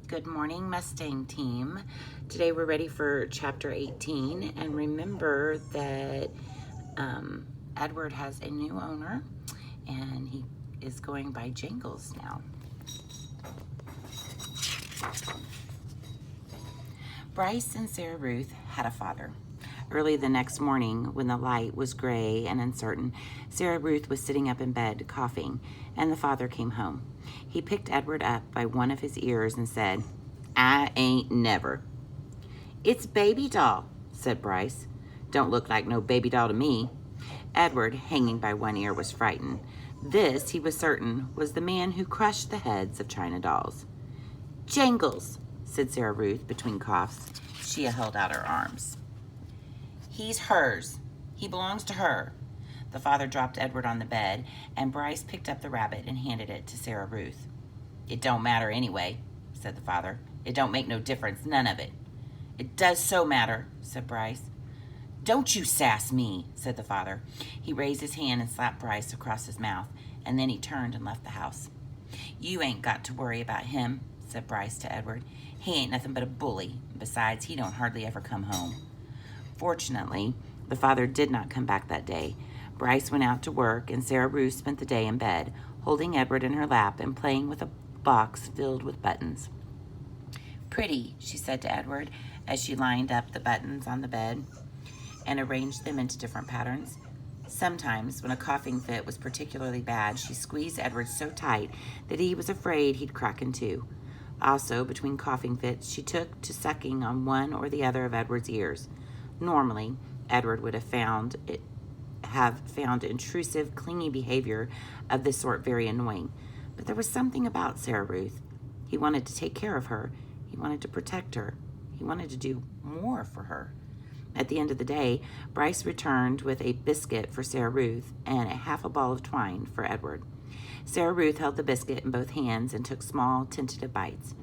Good morning, Mustang team. Today we're ready for chapter 18, and remember that Edward has a new owner, and he is going by Jangles now. Bryce and Sarah Ruth had a father. Early the next morning, when the light was gray and uncertain, Sarah Ruth was sitting up in bed, coughing, and the father came home. He picked Edward up by one of his ears and said, "I ain't never." "It's baby doll," said Bryce. "Don't look like no baby doll to me." Edward, hanging by one ear, was frightened. This, he was certain, was the man who crushed the heads of china dolls. "Jangles," said Sarah Ruth between coughs. She held out her arms. "He's hers. He belongs to her." The father dropped Edward on the bed, and Bryce picked up the rabbit and handed it to Sarah Ruth. "It don't matter anyway," said the father. "It don't make no difference, none of it." "It does so matter," said Bryce. "Don't you sass me," said the father. He raised his hand and slapped Bryce across his mouth, and then he turned and left the house. "You ain't got to worry about him," said Bryce to Edward. "He ain't nothing but a bully. Besides, he don't hardly ever come home." Fortunately, the father did not come back that day. Bryce went out to work, and Sarah Ruth spent the day in bed, holding Edward in her lap and playing with a box filled with buttons. "Pretty," she said to Edward as she lined up the buttons on the bed and arranged them into different patterns. Sometimes, when a coughing fit was particularly bad, she squeezed Edward so tight that he was afraid he'd crack in two. Also, between coughing fits, she took to sucking on one or the other of Edward's ears. Normally, Edward would have found intrusive, clingy behavior of this sort very annoying. But there was something about Sarah Ruth. He wanted to take care of her. He wanted to protect her. He wanted to do more for her. At the end of the day, Bryce returned with a biscuit for Sarah Ruth and half a ball of twine for Edward. Sarah Ruth held the biscuit in both hands and took small, tentative bites.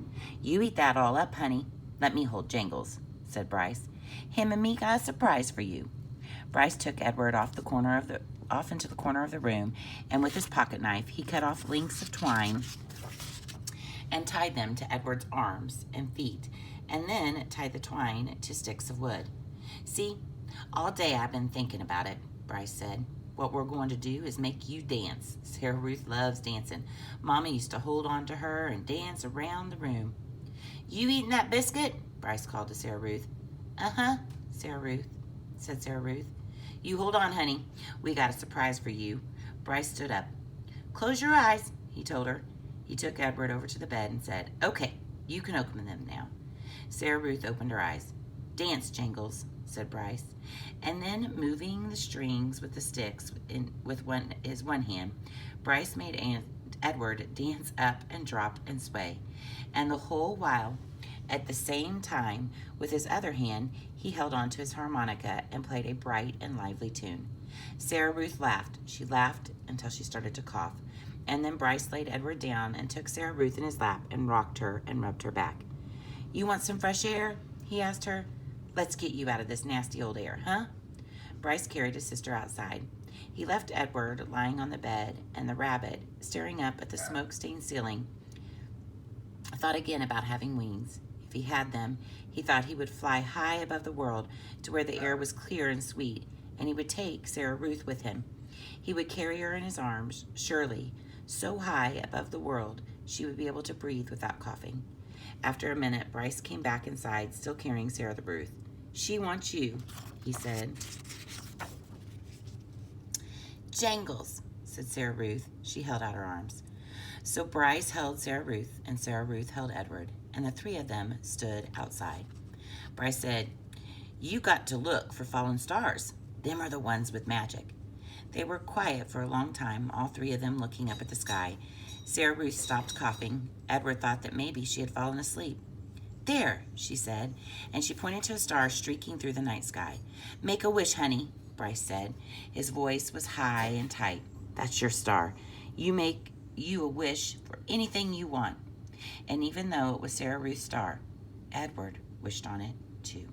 "You eat that all up, honey. Let me hold Jangles," said Bryce. "Him and me got a surprise for you." Bryce took Edward off into the corner of the room, and with his pocket knife, he cut off lengths of twine and tied them to Edward's arms and feet, and then tied the twine to sticks of wood. "See, all day I've been thinking about it," Bryce said. "What we're going to do is make you dance. Sarah Ruth loves dancing. Mama used to hold on to her and dance around the room." "You eating that biscuit?" Bryce called to Sarah Ruth. "Uh-huh," said Sarah Ruth. "You hold on, honey. We got a surprise for you." Bryce stood up. "Close your eyes," he told her. He took Edward over to the bed and said, "Okay, you can open them now." Sarah Ruth opened her eyes. "Dance, Jangles," said Bryce. And then, moving the strings with the sticks with his one hand, Bryce made Edward dance up and drop and sway. And the whole while, at the same time, with his other hand, he held on to his harmonica and played a bright and lively tune. Sarah Ruth laughed. She laughed until she started to cough. And then Bryce laid Edward down and took Sarah Ruth in his lap and rocked her and rubbed her back. "You want some fresh air?" he asked her. "Let's get you out of this nasty old air, huh?" Bryce carried his sister outside. He left Edward lying on the bed, and the rabbit, staring up at the smoke-stained ceiling, thought again about having wings. If he had them, he thought he would fly high above the world to where the air was clear and sweet, and he would take Sarah Ruth with him. He would carry her in his arms, surely, so high above the world she would be able to breathe without coughing. After a minute, Bryce came back inside, still carrying Sarah Ruth. "She wants you," he said. "Jangles," said Sarah Ruth. She held out her arms. So Bryce held Sarah Ruth, and Sarah Ruth held Edward, and the three of them stood outside. Bryce said, "You got to look for fallen stars. Them are the ones with magic." They were quiet for a long time, all three of them looking up at the sky. Sarah Ruth stopped coughing. Edward thought that maybe she had fallen asleep. "There," she said, and she pointed to a star streaking through the night sky. "Make a wish, honey," Bryce said. His voice was high and tight. "That's your star. You make you a wish for anything you want." And even though it was Sarah Ruth's star, Edward wished on it too.